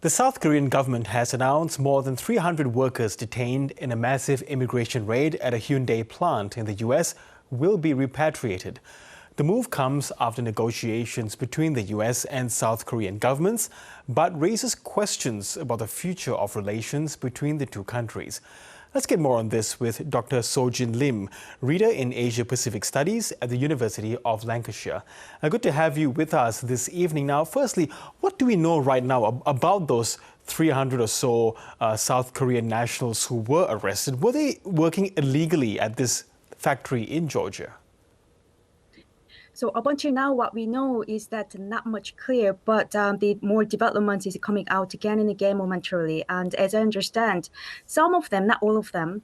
The South Korean government has announced more than 300 workers detained in a massive immigration raid at a Hyundai plant in the US will be repatriated. The move comes after negotiations between the US and South Korean governments, but raises questions about the future of relations between the two countries. Let's get more on this with Dr. Sojin Lim, reader in Asia-Pacific Studies at the University of Lancashire. Good to have you with us this evening. Now, firstly, what do we know right now about those 300 or so South Korean nationals who were arrested? Were they working illegally at this factory in Georgia? So up until now, what we know is that not much clear, but the more development is coming out again and again momentarily. And as I understand, some of them, not all of them,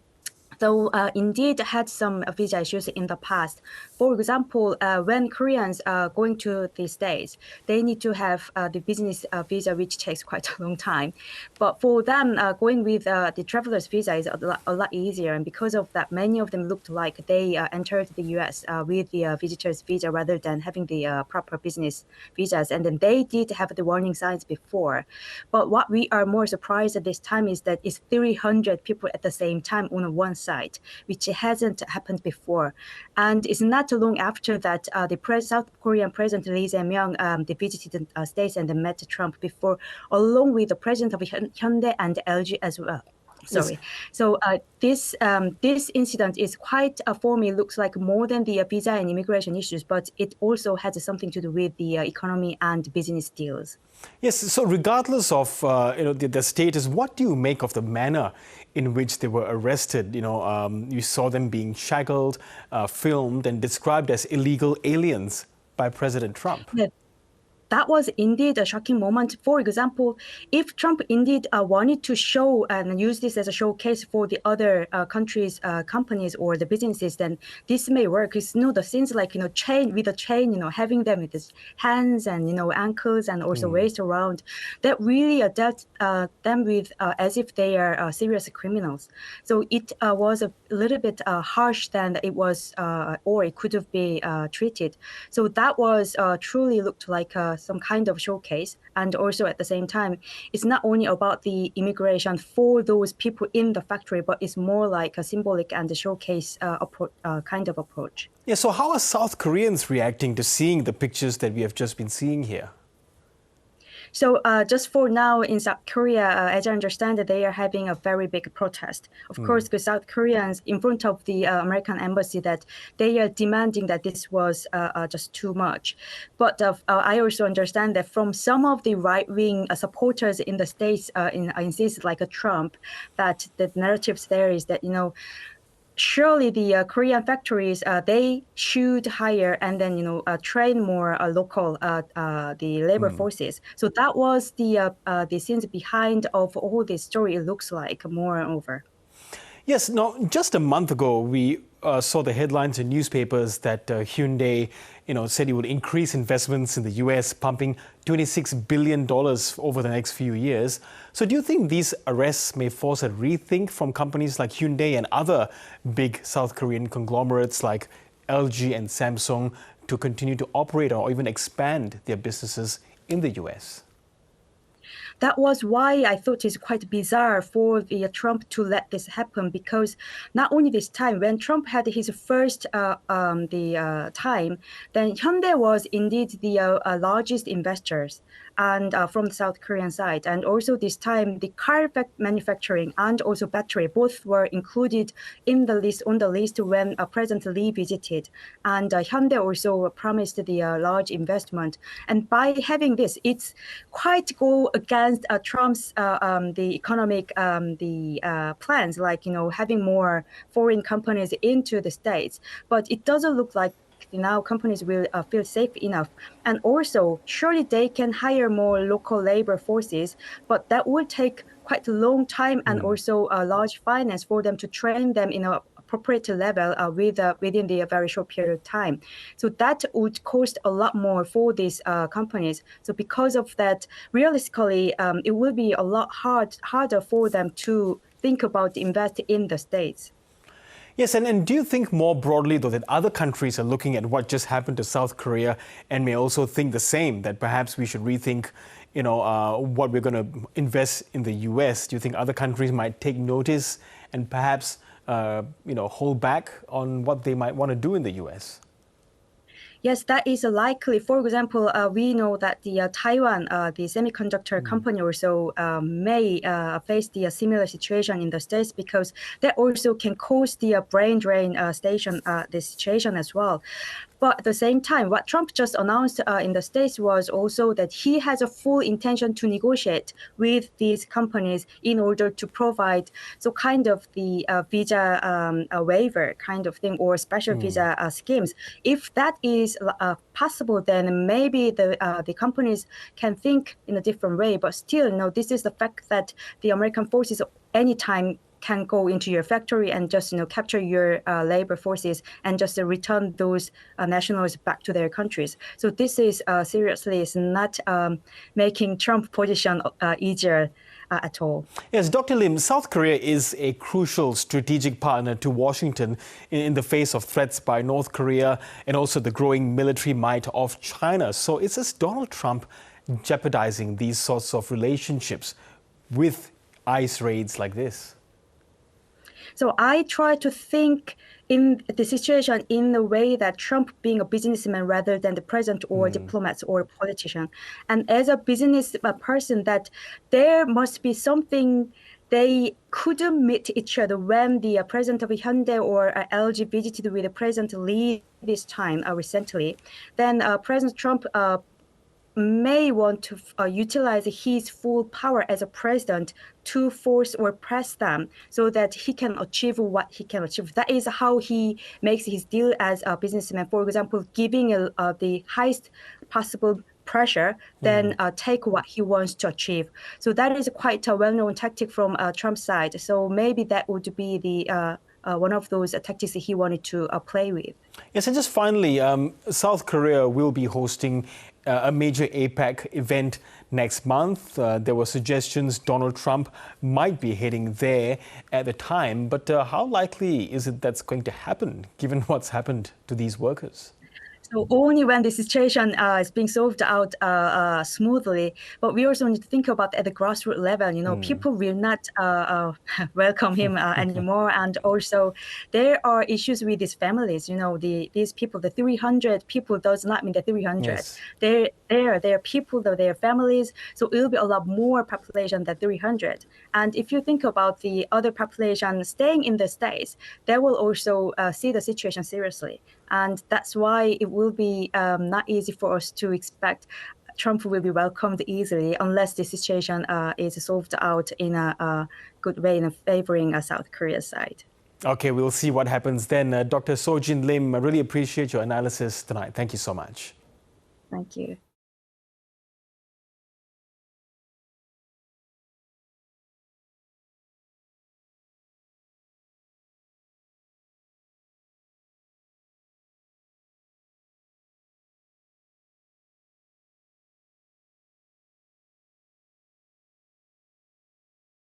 though indeed had some visa issues in the past. For example, when Koreans are going to the States, they need to have the business visa, which takes quite a long time. But for them, going with the traveler's visa is a lot easier. And because of that, many of them looked like they entered the US with the visitor's visa rather than having the proper business visas. And then they did have the warning signs before. But what we are more surprised at this time is that it's 300 people at the same time on one site, which hasn't happened before. And it's not long after that the South Korean President Lee Jae-myung they visited the States and met Trump before, along with the president of Hyundai and LG as well. Sorry. Yes. So this incident is quite, for me, looks like more than the visa and immigration issues, but it also has something to do with the economy and business deals. Yes. So regardless of the status, what do you make of the manner in which they were arrested? You saw them being shackled, filmed, and described as illegal aliens by President Trump. Yeah. That was indeed a shocking moment. For example, if Trump indeed wanted to show and use this as a showcase for the other countries' companies or the businesses, then this may work. It's the scenes like chain with a chain, having them with his hands and ankles and also waist around, that really dealt them with as if they are serious criminals. So it was a little bit harsh than it was or it could have been treated. So that was truly looked like some kind of showcase. And also at the same time, it's not only about the immigration for those people in the factory, but it's more like a symbolic and a showcase kind of approach. Yeah, so how are South Koreans reacting to seeing the pictures that we have just been seeing here? So just for now in South Korea, as I understand, they are having a very big protest. Of course, because South Koreans in front of the American embassy that they are demanding that this was just too much. But I also understand that from some of the right-wing supporters in the States, in cities like Trump, that the narratives there is that, surely the Korean factories, they should hire and then, train more local, the labor forces. So that was the scenes behind of all this story, it looks like, moreover. Yes, now, just a month ago, we saw the headlines in newspapers that Hyundai, said it would increase investments in the US, pumping $26 billion over the next few years. So do you think these arrests may force a rethink from companies like Hyundai and other big South Korean conglomerates like LG and Samsung to continue to operate or even expand their businesses in the US? That was why I thought it's quite bizarre for the Trump to let this happen, because not only this time, when Trump had his first time, then Hyundai was indeed the largest investors and from the South Korean side. And also this time, the car manufacturing and also battery both were included in the list, on the list when President Lee visited. And Hyundai also promised the large investment. And by having this, it's quite go against Trump's the economic plans, like having more foreign companies into the States. But it doesn't look like now companies will feel safe enough. And also, surely they can hire more local labor forces, but that will take quite a long time and also a large finance for them to train them in a appropriate level within the very short period of time. So that would cost a lot more for these companies. So because of that, realistically, it will be a lot harder for them to think about invest in the States. Yes, and do you think more broadly, though, that other countries are looking at what just happened to South Korea and may also think the same, that perhaps we should rethink, what we're going to invest in the US? Do you think other countries might take notice and perhaps, hold back on what they might want to do in the US? Yes, that is likely. For example, we know that the Taiwan, the semiconductor company also may face the similar situation in the States, because that also can cause the brain drain the situation as well. But at the same time, what Trump just announced in the States was also that he has a full intention to negotiate with these companies in order to provide kind of the visa waiver kind of thing, or special visa schemes. If that is possible, then maybe the companies can think in a different way. But still, this is the fact that the American forces anytime can go into your factory and just capture your labor forces and just return those nationals back to their countries. So this is seriously is not making Trump position easier at all. Yes, Dr. Lim, South Korea is a crucial strategic partner to Washington in the face of threats by North Korea and also the growing military might of China. So is this Donald Trump jeopardizing these sorts of relationships with ICE raids like this? So I try to think in the situation in the way that Trump being a businessman rather than the president or diplomats or politician. And as a business person, that there must be something they couldn't meet each other when the president of Hyundai or LG visited with the President Lee this time recently. Then President Trump may want to utilize his full power as a president to force or press them so that he can achieve what he can achieve. That is how he makes his deal as a businessman. For example, giving the highest possible pressure, then take what he wants to achieve. So that is quite a well-known tactic from Trump's side. So maybe that would be the one of those tactics he wanted to play with. Yes, and just finally, South Korea will be hosting a major APEC event next month. There were suggestions Donald Trump might be heading there at the time. But how likely is it that's going to happen, given what's happened to these workers? So only when the situation is being solved out smoothly. But we also need to think about at the grassroots level, people will not welcome him anymore. And also there are issues with these families, these people, the 300 people does not mean the 300. Yes. They're people, though, their families. So it will be a lot more population than 300. And if you think about the other population staying in the States, they will also see the situation seriously. And that's why it will be not easy for us to expect Trump will be welcomed easily unless the situation is solved out in a good way in favoring South Korea's side. Okay, we'll see what happens then. Dr. Sojin Lim, I really appreciate your analysis tonight. Thank you so much. Thank you.